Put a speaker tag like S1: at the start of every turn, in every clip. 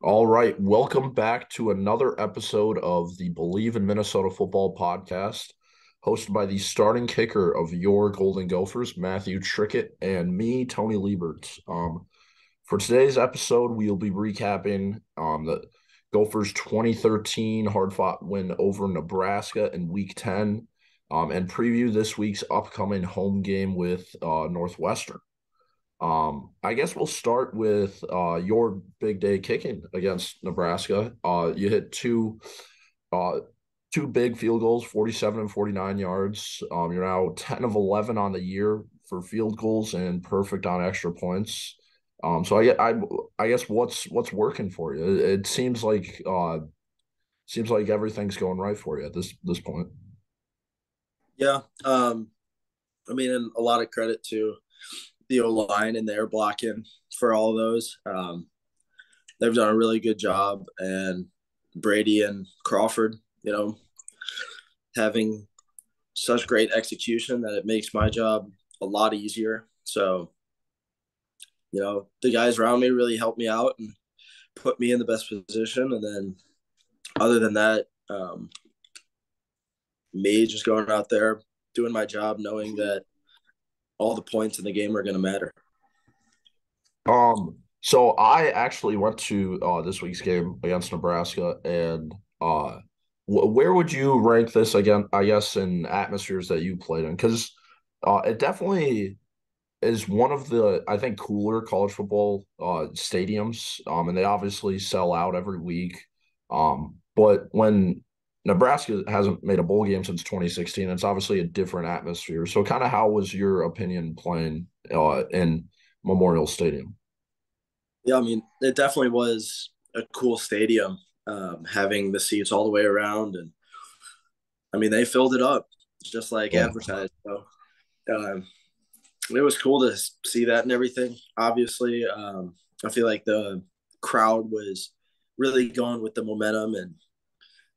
S1: All right, welcome back to another episode of the Believe in Minnesota Football podcast, hosted by the starting kicker of your Golden Gophers, Matthew Trickett, and me, Tony Liebert. For today's episode, we'll be recapping the Gophers' 2013 hard-fought win over Nebraska in Week 10, and preview this week's upcoming home game with Northwestern. I guess we'll start with your big day kicking against Nebraska. You hit uh, two big field goals, 47 and 49 yards. You're now 10 of 11 on the year for field goals and perfect on extra points. So I guess what's working for you? It seems like everything's going right for you at this point.
S2: Yeah. And a lot of credit to the O line and their blocking for all of those. They've done a really good job, and Brady and Crawford, having such great execution that it makes my job a lot easier. So, the guys around me really helped me out and put me in the best position. And then, other than that, me just going out there doing my job, knowing that all the points in the game are going to matter.
S1: So I actually went to this week's game against Nebraska, and where would you rank this again? I guess in atmospheres that you played in, because it definitely is one of the I think cooler college football stadiums. And they obviously sell out every week. But when Nebraska hasn't made a bowl game since 2016, it's obviously a different atmosphere. So, kind of, how was your opinion playing in Memorial Stadium?
S2: Yeah, it definitely was a cool stadium, having the seats all the way around, and they filled it up just like
S1: Yeah.
S2: advertised. So um, it was cool to see that and everything. Obviously, I feel like the crowd was really going with the momentum, and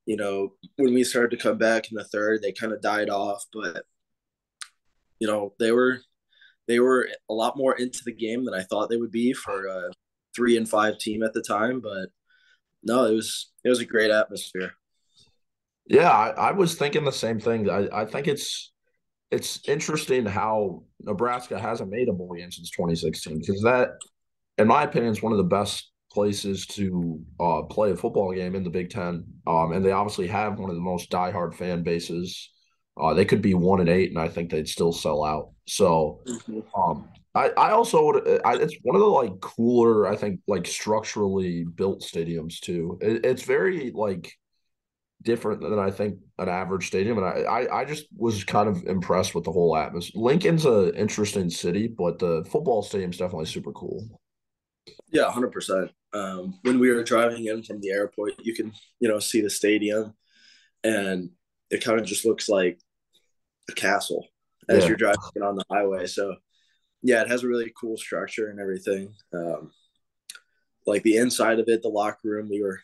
S2: when we started to come back in the third, they kind of died off, but they were a lot more into the game than I thought they would be for a 3-5 team at the time. But no, it was a great atmosphere.
S1: Yeah, I was thinking the same thing. I think it's interesting how Nebraska hasn't made a bowl game since 2016, because that, in my opinion, is one of the best places to play a football game in the Big Ten. And they obviously have one of the most diehard fan bases. They could be 1-8, and I think they'd still sell out. So,
S2: Mhm.
S1: I also it's one of the like cooler, I think, like structurally built stadiums too. It's very like different than I think an average stadium, and I just was kind of impressed with the whole atmosphere. Lincoln's an interesting city, but the football stadium's definitely super cool.
S2: Yeah, 100%. When we were driving in from the airport, you can see the stadium, and it kind of just looks like a castle as
S1: Yeah.
S2: you're driving on the highway. So yeah, it has a really cool structure and everything. Like the inside of it, the locker room, we were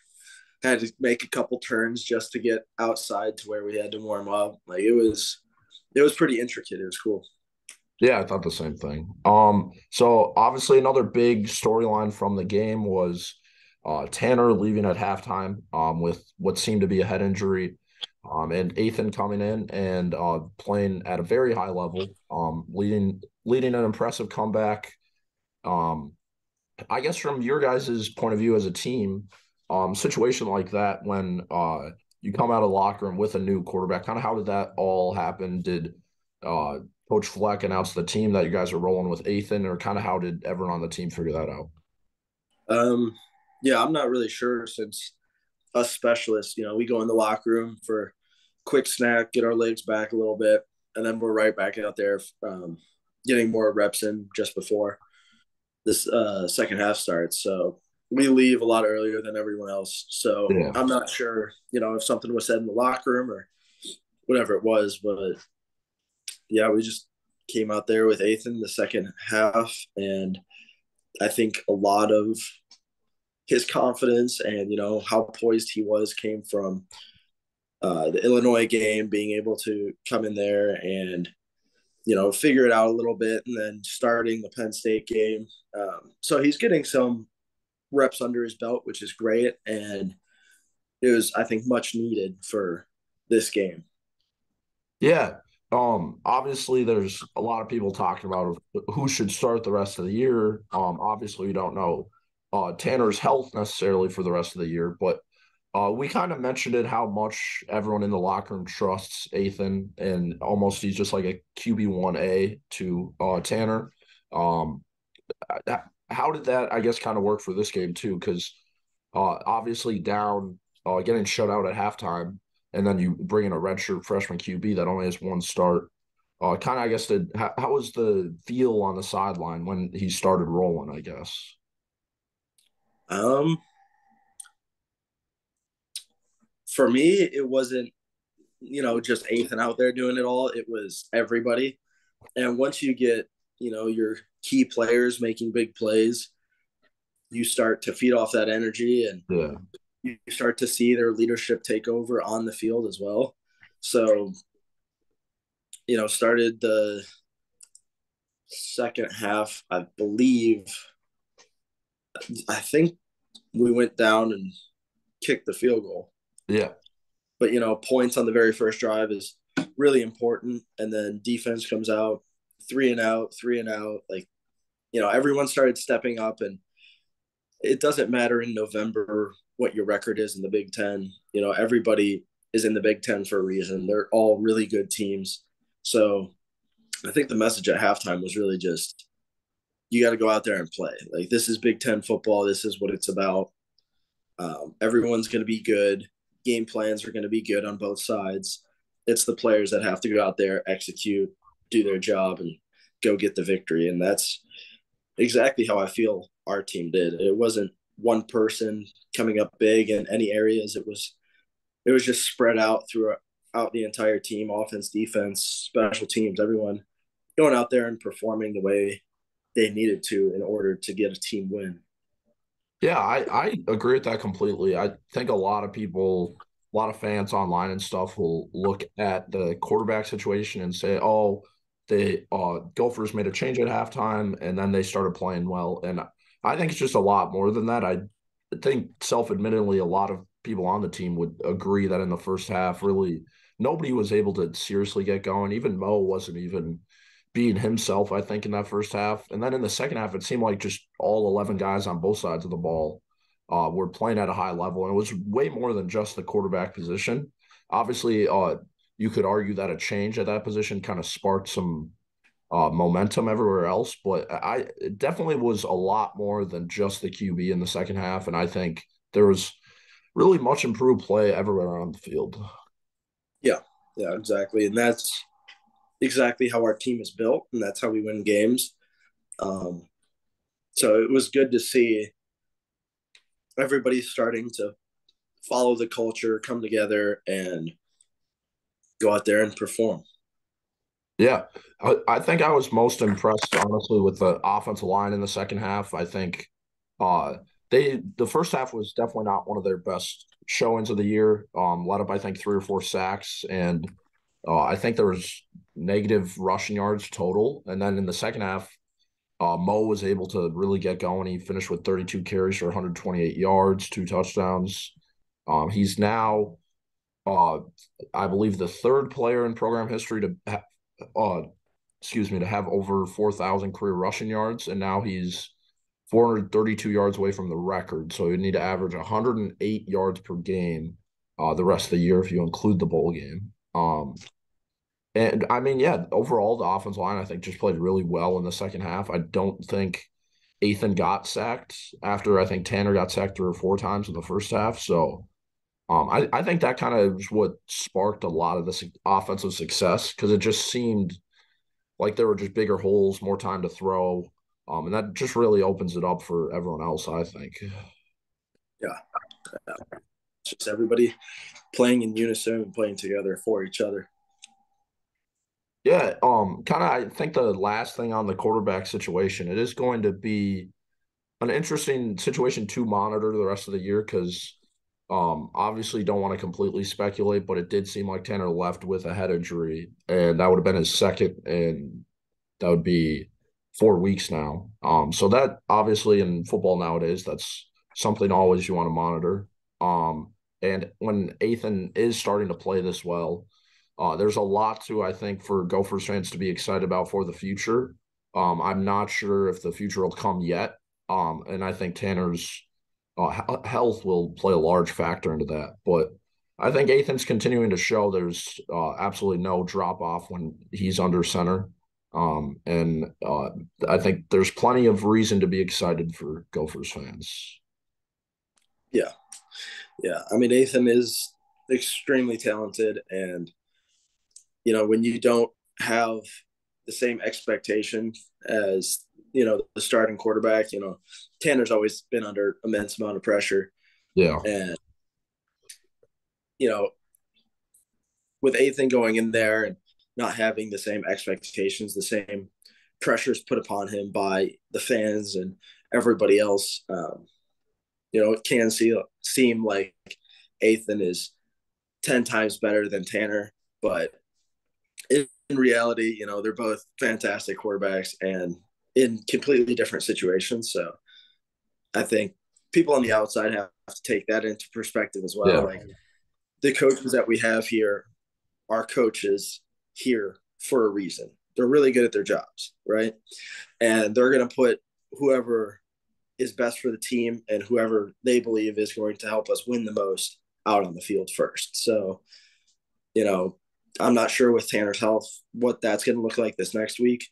S2: had to make a couple turns just to get outside to where we had to warm up. Like it was pretty intricate. It was cool.
S1: Yeah, I thought the same thing. So obviously another big storyline from the game was Tanner leaving at halftime with what seemed to be a head injury, and Athan coming in and playing at a very high level, leading an impressive comeback. Um, I guess from your guys' point of view as a team, situation like that when you come out of the locker room with a new quarterback, kind of how did that all happen? Did uh, Coach Fleck announce the team that you guys are rolling with Athan, or kind of how did everyone on the team figure that out?
S2: Um, yeah, I'm not really sure since us specialists, we go in the locker room for quick snack, get our legs back a little bit, and then we're right back out there, getting more reps in just before this second half starts. So we leave a lot earlier than everyone else. So
S1: Yeah.
S2: I'm not sure, if something was said in the locker room or whatever it was, but yeah, we just came out there with Athan the second half, and I think a lot of his confidence and how poised he was came from the Illinois game, being able to come in there and figure it out a little bit, and then starting the Penn State game. So he's getting some reps under his belt, which is great. And it was, I think, much needed for this game.
S1: Yeah. Obviously there's a lot of people talking about who should start the rest of the year. Obviously we don't know Tanner's health necessarily for the rest of the year, but we kind of mentioned it how much everyone in the locker room trusts Athan, and almost he's just like a QB1A to Tanner. Um, how did that, I guess, kind of work for this game too? Because obviously down, getting shut out at halftime, and then you bring in a redshirt freshman QB that only has one start. Kind of, I guess, how was the feel on the sideline when he started rolling, I guess?
S2: Um, for me, it wasn't, just Athan out there doing it all. It was everybody. And once you get, your key players making big plays, you start to feed off that energy and
S1: Yeah.
S2: you start to see their leadership take over on the field as well. So, started the second half, I believe. I think we went down and kicked the field goal.
S1: Yeah.
S2: But, points on the very first drive is really important. And then defense comes out, 3 and out, 3 and out. Like, everyone started stepping up, and it doesn't matter in November what your record is in the Big Ten. Everybody is in the Big Ten for a reason. They're all really good teams. So I think the message at halftime was really just, you got to go out there and play. Like, this is Big Ten football. This is what it's about. Everyone's going to be good. Game plans are going to be good on both sides. It's the players that have to go out there, execute, do their job, and go get the victory. And that's exactly how I feel our team did. It wasn't one person coming up big in any areas. It was just spread out throughout the entire team, offense, defense, special teams, everyone going out there and performing the way they needed to in order to get a team win.
S1: Yeah, I agree with that completely. I think a lot of people, a lot of fans online and stuff will look at the quarterback situation and say, oh, the Gophers made a change at halftime and then they started playing well. And I think it's just a lot more than that. I think self-admittedly, a lot of people on the team would agree that in the first half, really nobody was able to seriously get going. Even Mo wasn't even being himself, I think, in that first half. And then in the second half, it seemed like just all 11 guys on both sides of the ball were playing at a high level. And it was way more than just the quarterback position. Obviously, you could argue that a change at that position kind of sparked some momentum everywhere else. But it definitely was a lot more than just the QB in the second half. And I think there was really much improved play everywhere on the field.
S2: Yeah, exactly. And that's exactly how our team is built, and that's how we win games. Um, so it was good to see everybody starting to follow the culture, come together, and go out there and perform.
S1: Yeah, I think I was most impressed, honestly, with the offensive line in the second half. I think uh, the first half was definitely not one of their best showings of the year. Led up, I think, 3 or 4 sacks, and I think there was negative rushing yards total. And then in the second half, Mo was able to really get going. He finished with 32 carries for 128 yards, 2 touchdowns. He's now, uh, I believe, the third player in program history uh, to have over 4,000 career rushing yards, and now he's 432 yards away from the record. So you need to average 108 yards per game the rest of the year if you include the bowl game. And I mean, yeah, overall, the offensive line, I think, just played really well in the second half. I don't think Athan got sacked after I think Tanner got sacked 3 or 4 times in the first half. So I think that kind of is what sparked a lot of this offensive success because it just seemed like there were just bigger holes, more time to throw. And that just really opens it up for everyone else, I think.
S2: Yeah. It's just everybody playing in unison and playing together for each other.
S1: Yeah, kind of I think the last thing on the quarterback situation, it is going to be an interesting situation to monitor the rest of the year because obviously don't want to completely speculate, but it did seem like Tanner left with a head injury, and that would have been his second, and that would be 4 weeks now. So that obviously in football nowadays, that's something always you want to monitor. And when Athan is starting to play this well, there's a lot to, I think, for Gophers fans to be excited about for the future. I'm not sure if the future will come yet. And I think Tanner's health will play a large factor into that. But I think Athan's continuing to show there's absolutely no drop off when he's under center. And I think there's plenty of reason to be excited for Gophers fans.
S2: Yeah. Yeah. I mean, Athan is extremely talented. And, when you don't have the same expectation as, the starting quarterback, Tanner's always been under immense amount of pressure.
S1: Yeah.
S2: And, you know, with Athan going in there and not having the same expectations, the same pressures put upon him by the fans and everybody else, it can seem like Athan is 10 times better than Tanner, but in reality, they're both fantastic quarterbacks and in completely different situations. So I think people on the outside have to take that into perspective as well.
S1: Yeah.
S2: Like the coaches that we have here are coaches here for a reason. They're really good at their jobs, right? And they're going to put whoever is best for the team and whoever they believe is going to help us win the most out on the field first. So, I'm not sure with Tanner's health what that's going to look like this next week.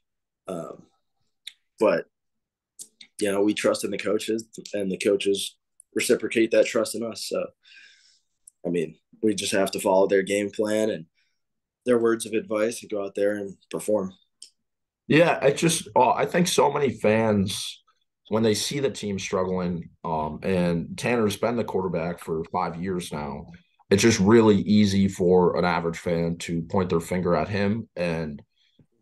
S2: But, we trust in the coaches and the coaches reciprocate that trust in us. So, I mean, we just have to follow their game plan and their words of advice and go out there and perform.
S1: Yeah, I think so many fans when they see the team struggling, and Tanner's been the quarterback for 5 years now, it's just really easy for an average fan to point their finger at him and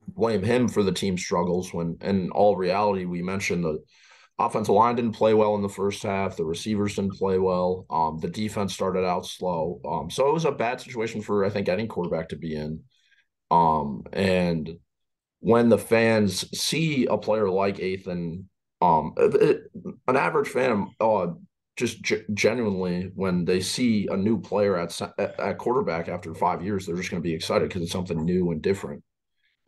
S1: blame him for the team struggles when in all reality, we mentioned the offensive line didn't play well in the first half, the receivers didn't play well, the defense started out slow. So it was a bad situation for I think any quarterback to be in. And when the fans see a player like Athan, an average fan, genuinely, when they see a new player at quarterback after 5 years, they're just going to be excited because it's something new and different.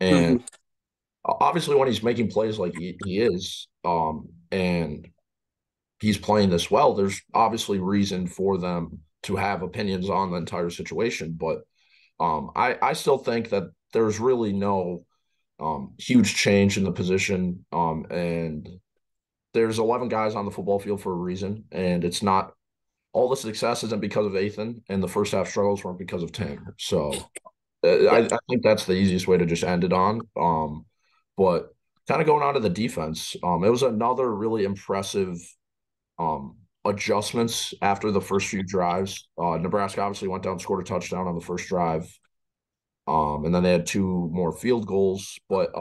S1: And
S2: Mm-hmm.
S1: obviously, when he's making plays like he is, and he's playing this well, there's obviously reason for them to have opinions on the entire situation. But I still think that there's really no huge change in the position. And there's 11 guys on the football field for a reason. And it's not all the success isn't because of Athan, and the first half struggles weren't because of Tanner. So
S2: Yeah.
S1: I think that's the easiest way to just end it on. But kind of going on to the defense, it was another really impressive um, adjustments after the first few drives. Nebraska obviously went down, scored a touchdown on the first drive. And then they had two more field goals. But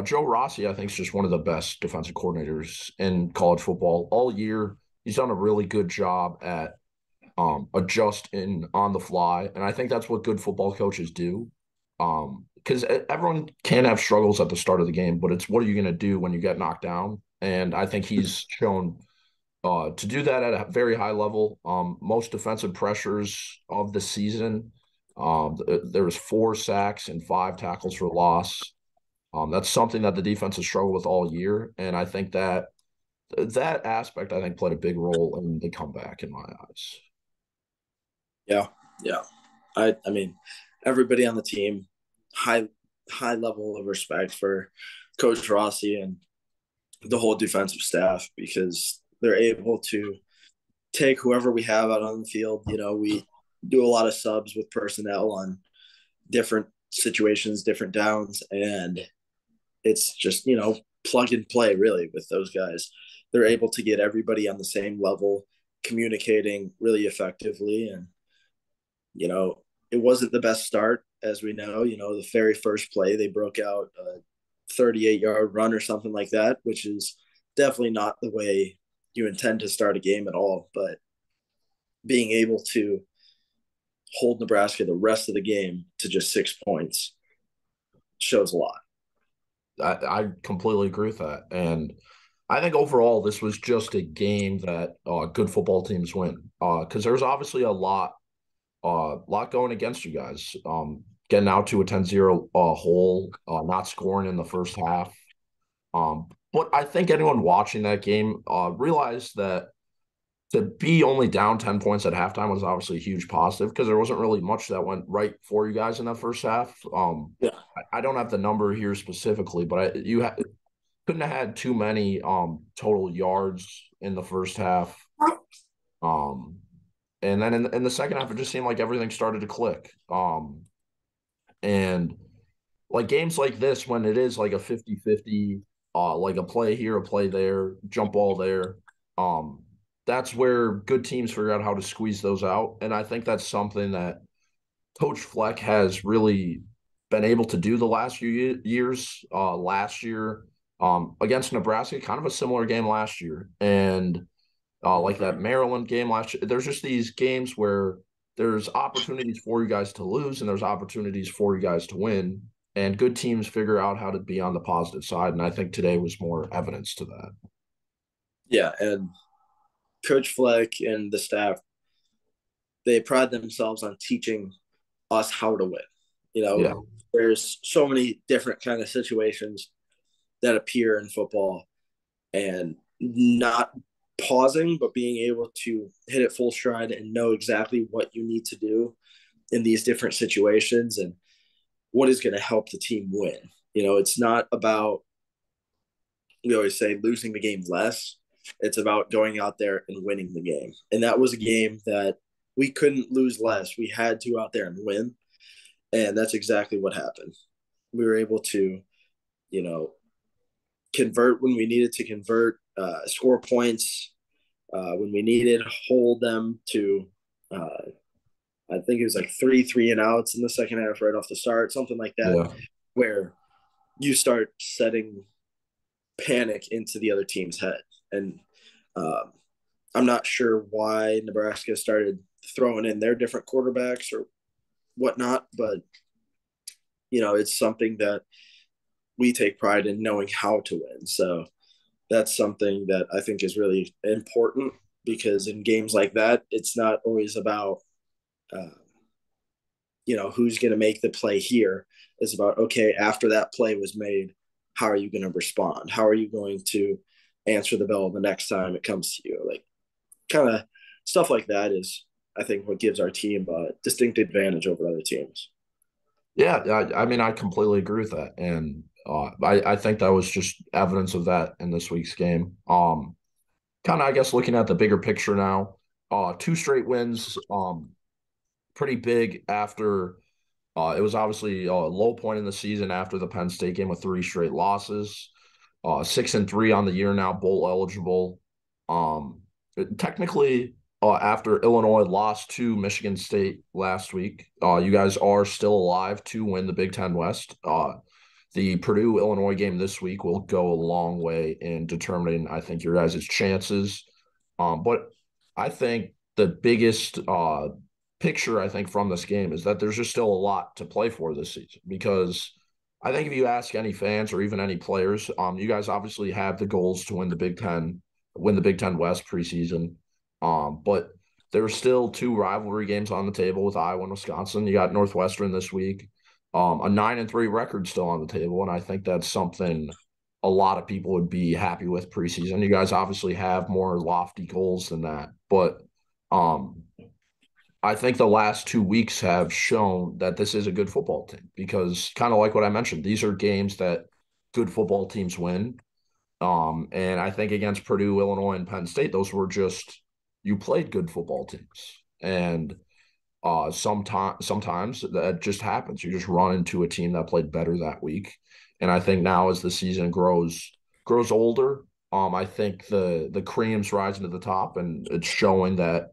S1: Joe Rossi, I think, is just one of the best defensive coordinators in college football all year. He's done a really good job at adjusting on the fly, and I think that's what good football coaches do. Because everyone can have struggles at the start of the game, but it's what are you going to do when you get knocked down? And I think he's shown to do that at a very high level. Most defensive pressures of the season. There was 4 sacks and 5 tackles for loss. That's something that the defense has struggled with all year, and I think that aspect I think played a big role in the comeback in my eyes.
S2: Yeah. Yeah. I mean, everybody on the team, high level of respect for Coach Rossi and the whole defensive staff because they're able to take whoever we have out on the field. We do a lot of subs with personnel on different situations, different downs, and it's just, plug and play really with those guys. They're able to get everybody on the same level, communicating really effectively. And, it wasn't the best start, as we know. The very first play, they broke out a 38-yard run or something like that, which is definitely not the way you intend to start a game at all. But being able to hold Nebraska the rest of the game to just 6 points shows a lot.
S1: I completely agree with that. And I think overall this was just a game that good football teams win. Because there's obviously a lot going against you guys. Getting out to a 10-0 hole, not scoring in the first half. But I think anyone watching that game realized that to be only down 10 points at halftime was obviously a huge positive because there wasn't really much that went right for you guys in that first half.
S2: Yeah.
S1: I don't have the number here specifically, but couldn't have had too many total yards in the first half. Um, and then in the second half, it just seemed like everything started to click. And like games like this, when it is like a 50-50, like a play here, a play there, jump ball there, um, that's where good teams figure out how to squeeze those out. And I think that's something that Coach Fleck has really been able to do the last few years. Last year, against Nebraska, kind of a similar game last year. And like that Maryland game last year. There's just these games where there's opportunities for you guys to lose and there's opportunities for you guys to win. And good teams figure out how to be on the positive side. And I think today was more evidence to that.
S2: Yeah, and Coach Fleck and the staff, they pride themselves on teaching us how to win. You
S1: Yeah.
S2: know, there's so many different kind of situations that appear in football, and not pausing, but being able to hit it full stride and know exactly what you need to do in these different situations and what is going to help the team win. It's not about, we always say, losing the game less. It's about going out there and winning the game. And that was a game that we couldn't lose less. We had to out there and win. And that's exactly what happened. We were able to, you know, convert when we needed to convert, score points when we needed, hold them to, I think it was like three and outs in the second half right off the start, something like that,
S1: Yeah.
S2: where you start setting panic into the other team's head. And um, I'm not sure why Nebraska started throwing in their different quarterbacks or whatnot, but it's something that we take pride in knowing how to win. So that's something that I think is really important, because in games like that, it's not always about, uh, who's going to make the play here. It's about, okay, after that play was made, how are you going to respond? How are you going to answer the bell the next time it comes to you? Like, kind of stuff like that is, I think, what gives our team a distinct advantage over other teams.
S1: Yeah. I mean, I completely agree with that. And I think that was just evidence of that in this week's game. Kind of, I guess, looking at the bigger picture now, two straight wins, pretty big after it was obviously a low point in the season after the Penn State game with three straight losses. 6-3 on the year now, bowl eligible. Um, Technically, after Illinois lost to Michigan State last week, you guys are still alive to win the Big Ten West. The Purdue Illinois game this week will go a long way in determining, I think, your guys' chances. But I think the biggest picture, I think, from this game is that there's just still a lot to play for this season because I think if you ask any fans or even any players, you guys obviously have the goals to win the Big Ten, win the Big Ten West preseason. But there's still two rivalry games on the table with Iowa and Wisconsin. You got Northwestern this week. A 9-3 record still on the table, and I think that's something a lot of people would be happy with preseason. You guys obviously have more lofty goals than that, but um, I think the last 2 weeks have shown that this is a good football team because, kind of like what I mentioned, these are games that good football teams win. And I think against Purdue, Illinois, and Penn State, those were just you played good football teams, and sometimes that just happens. You just run into a team that played better that week, and I think now as the season grows older, I think the cream's rising to the top, and it's showing that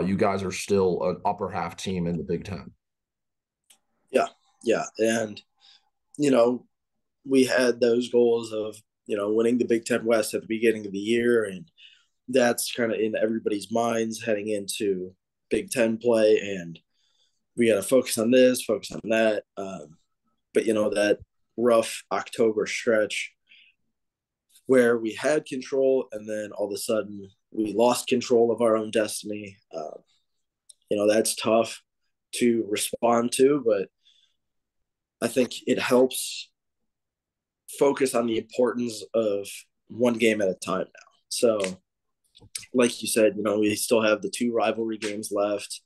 S1: you guys are still an upper half team in the Big Ten.
S2: Yeah, yeah, and you know, we had those goals of winning the Big Ten West at the beginning of the year, and that's kind of in everybody's minds heading into Big Ten play, and we got to focus on this, focus on that. But that rough October stretch where we had control and then all of a sudden we lost control of our own destiny. That's tough to respond to, but I think it helps focus on the importance of one game at a time now. So, like you said, we still have the two rivalry games left,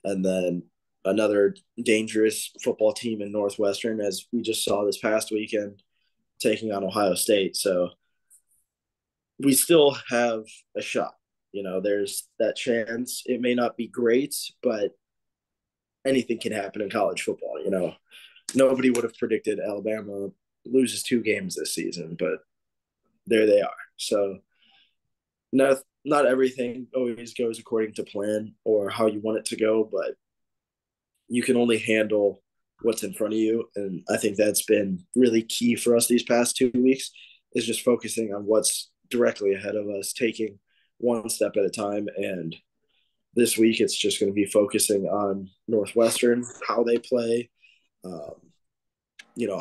S2: and then another dangerous football team in Northwestern, as we just saw this past weekend, taking on Ohio State. So we still have a shot. There's that chance. It may not be great, but anything can happen in college football. Nobody would have predicted Alabama loses 2 games this season, but there they are. So not everything always goes according to plan or how you want it to go, but you can only handle what's in front of you. And I think that's been really key for us these past 2 weeks, is just focusing on what's directly ahead of us, taking one step at a time. And this week, it's just going to be focusing on Northwestern, how they play,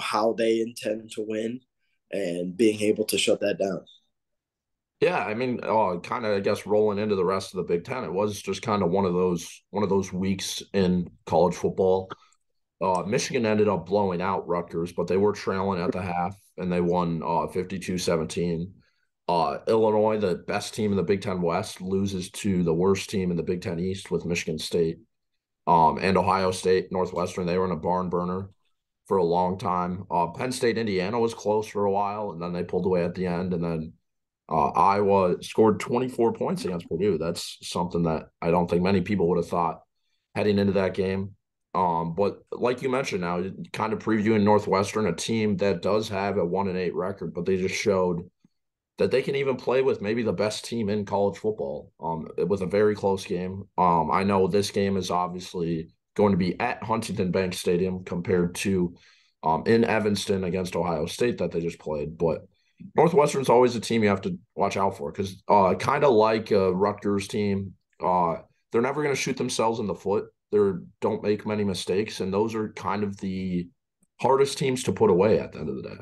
S2: how they intend to win, and being able to shut that down.
S1: Yeah, I mean, kind of, I guess, rolling into the rest of the Big Ten, it was just kind of one of those weeks in college football. Michigan ended up blowing out Rutgers, but they were trailing at the half, and they won 52-17. Illinois, the best team in the Big Ten West, loses to the worst team in the Big Ten East with Michigan State. And Ohio State, Northwestern, they were in a barn burner for a long time. Penn State, Indiana was close for a while, and then they pulled away at the end. And then Iowa scored 24 points against Purdue. That's something that I don't think many people would have thought heading into that game. But like you mentioned now, kind of previewing Northwestern, a team that does have a 1-8 record, but they just showed that they can even play with maybe the best team in college football. It was a very close game. I know this game is obviously going to be at Huntington Bank Stadium compared to in Evanston against Ohio State that they just played. But Northwestern's always a team you have to watch out for because kind of like a Rutgers team, they're never going to shoot themselves in the foot. They don't make many mistakes, and those are kind of the hardest teams to put away at the end of the day.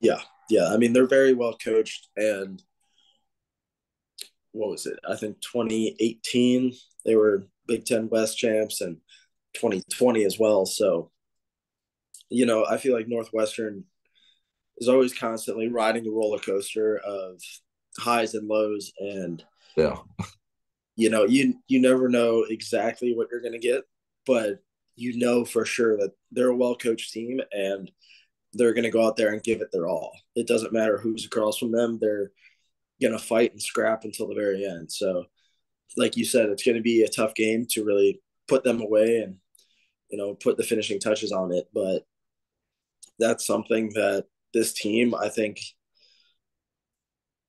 S2: Yeah. Yeah. I mean, they're very well coached. And what was it? I think 2018, they were Big Ten West champs, and 2020 as well. So, I feel like Northwestern is always constantly riding the roller coaster of highs and lows. And,
S1: Yeah.
S2: you never know exactly what you're going to get, but for sure that they're a well coached team and they're going to go out there and give it their all. It doesn't matter who's across from them. They're going to fight and scrap until the very end. So, like you said, it's going to be a tough game to really put them away and, put the finishing touches on it. But that's something that this team, I think,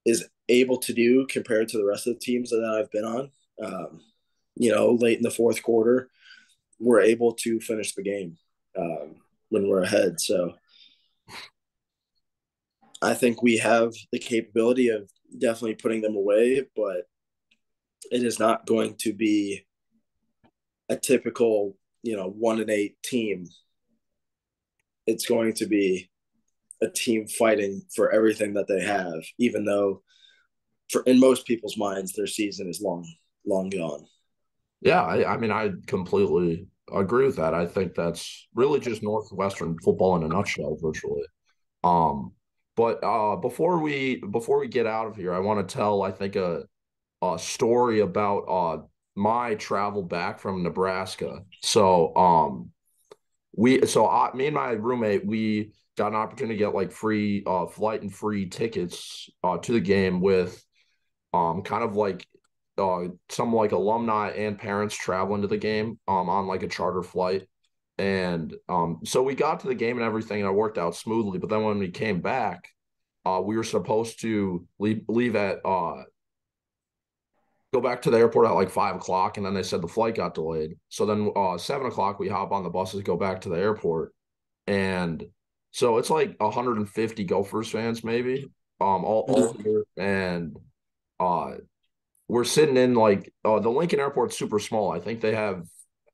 S2: is able to do compared to the rest of the teams that I've been on. Late in the fourth quarter, we're able to finish the game when we're ahead. So I think we have the capability of definitely putting them away, but it is not going to be a typical, 1-8 team. It's going to be a team fighting for everything that they have, even though in most people's minds, their season is long, long gone.
S1: Yeah, I mean, I completely agree with that. I think that's really just Northwestern football in a nutshell, virtually. But before we get out of here, I want to tell, I think, a story about my travel back from Nebraska. So me and my roommate, we got an opportunity to get like free flight and free tickets to the game with kind of like some like alumni and parents traveling to the game on like a charter flight. And so we got to the game and everything, and it worked out smoothly. But then when we came back, we were supposed to leave at go back to the airport at like 5 o'clock, and then they said the flight got delayed. So then 7 o'clock, we hop on the buses, go back to the airport, and so it's like 150 Gophers fans maybe, all here, and uh, we're sitting in like the Lincoln Airport's super small. I think they have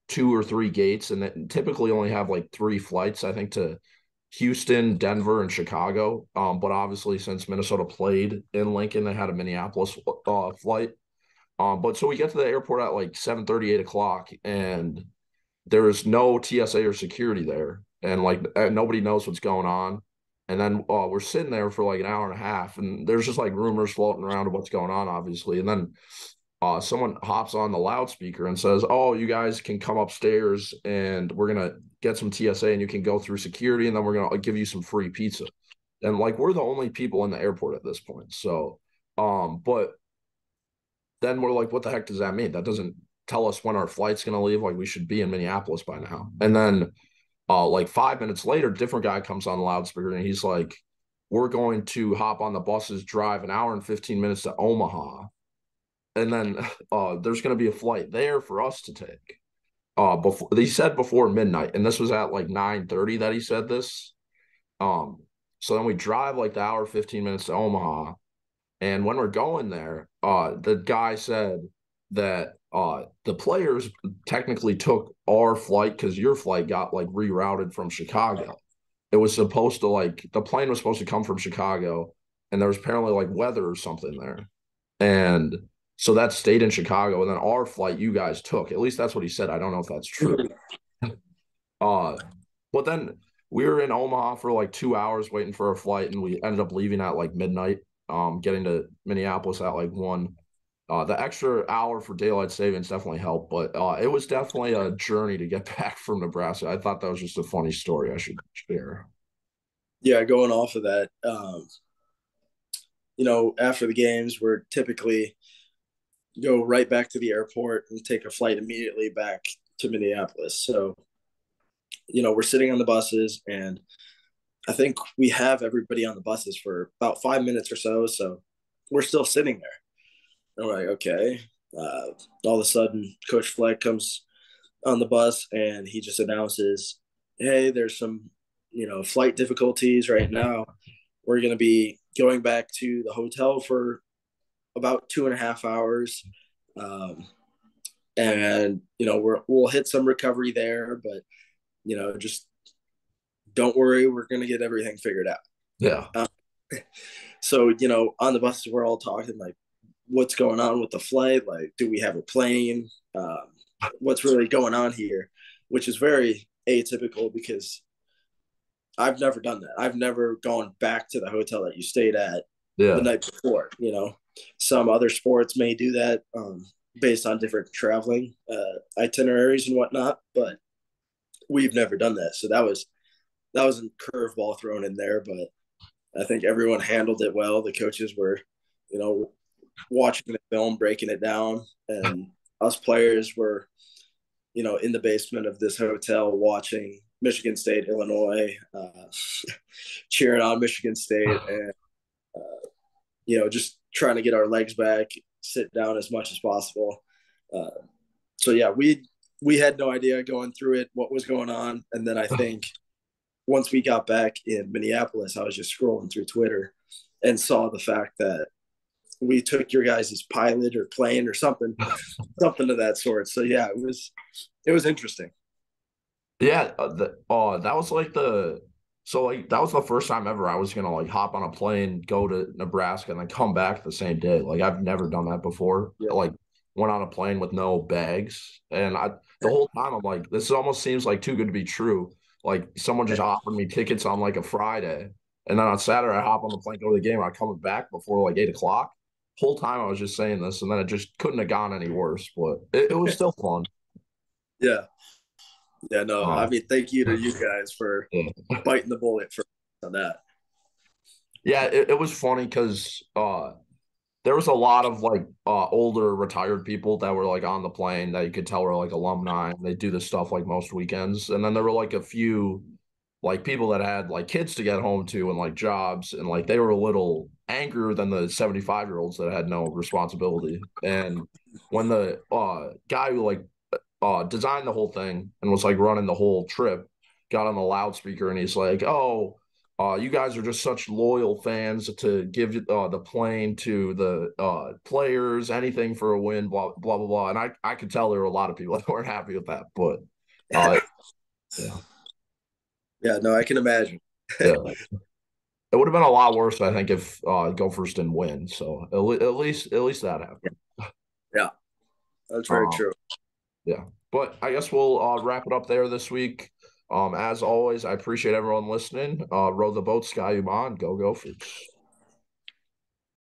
S1: 2 or 3 gates, and they typically only have like 3 flights, I think, to Houston, Denver, and Chicago. But obviously, since Minnesota played in Lincoln, they had a Minneapolis flight. But so we get to the airport at like 7:30, 8 o'clock, and there is no TSA or security there, and like nobody knows what's going on. And then we're sitting there for like an hour and a half, and there's just like rumors floating around of what's going on, obviously. And then someone hops on the loudspeaker and says, "Oh, you guys can come upstairs, and we're gonna get some TSA, and you can go through security, and then we're gonna give you some free pizza." And like we're the only people in the airport at this point, so but then we're like, what the heck does that mean? That doesn't tell us when our flight's going to leave. Like we should be in Minneapolis by now. And then like 5 minutes later, different guy comes on the loudspeaker and he's like, we're going to hop on the buses, drive an hour and 15 minutes to Omaha. And then there's going to be a flight there for us to take. Before he said before midnight, and this was at like 9:30 that he said this. So then we drive like the hour 15 minutes to Omaha. And when we're going there, the guy said that the players technically took our flight because your flight got like rerouted from Chicago. It was supposed to like the plane was supposed to come from Chicago, and there was apparently like weather or something there. And so that stayed in Chicago, and then our flight you guys took. At least that's what he said. I don't know if that's true. Uh, but then we were in Omaha for like 2 hours waiting for our flight, and we ended up leaving at like midnight, getting to Minneapolis at like 1. The extra hour for daylight savings definitely helped, but it was definitely a journey to get back from Nebraska. I thought that was just a funny story I should share.
S2: Yeah, going off of that, after the games, we're typically go right back to the airport and take a flight immediately back to Minneapolis. So, we're sitting on the buses, and I think we have everybody on the buses for about 5 minutes or so. So we're still sitting there. And we're like, okay. All of a sudden, Coach Fleck comes on the bus and he just announces, hey, there's some, flight difficulties right now. We're going to be going back to the hotel for about 2.5 hours. And, we'll hit some recovery there, but, just don't worry, we're going to get everything figured out.
S1: Yeah.
S2: So, on the buses, we're all talking like, what's going on with the flight? Like, do we have a plane? What's really going on here? Which is very atypical because I've never done that. I've never gone back to the hotel that you stayed at the
S1: Yeah.
S2: night before. Some other sports may do that based on different traveling itineraries and whatnot, but we've never done that. So that was a curveball thrown in there, but I think everyone handled it well. The coaches were, watching the film, breaking it down, and us players were, in the basement of this hotel watching Michigan State, Illinois, cheering on Michigan State, and just trying to get our legs back, sit down as much as possible. So yeah, we had no idea going through it what was going on, and then I think once we got back in Minneapolis, I was just scrolling through Twitter and saw the fact that we took your guys' pilot or plane or something of that sort. So yeah, it was interesting.
S1: Yeah, that was like that was the first time ever I was gonna like hop on a plane, go to Nebraska, and then come back the same day. Like I've never done that before.
S2: Yeah.
S1: Like went on a plane with no bags, and the whole time I'm like, this almost seems like too good to be true. Like someone just offered me tickets on like a Friday, and then on Saturday I hop on the plane, go to the game, and I come back before like 8 o'clock. Whole time I was just saying this, and then it just couldn't have gone any worse. But it was still fun.
S2: Yeah. Yeah, no, I mean, thank you to you guys for
S1: Yeah.
S2: biting the bullet for on that.
S1: Yeah, it was funny because there was a lot of like older retired people that were like on the plane that you could tell were like alumni. And they do this stuff like most weekends, and then there were like a few like people that had like kids to get home to and like jobs, and like they were a little angrier than the 75-year-olds that had no responsibility. And when the guy who like designed the whole thing and was like running the whole trip got on the loudspeaker and he's like, "Oh, you guys are just such loyal fans to give the plane to the players, anything for a win, blah blah blah blah." And I could tell there were a lot of people that weren't happy with that, but yeah,
S2: Yeah, no, I can imagine.
S1: Yeah. It would have been a lot worse, I think, if Gophers didn't win. So at least that happened.
S2: Yeah, that's very
S1: Um,
S2: true.
S1: yeah. But I guess we'll wrap it up there this week. As always, I appreciate everyone listening. Row the boat, Sky Uman. Go Gophers.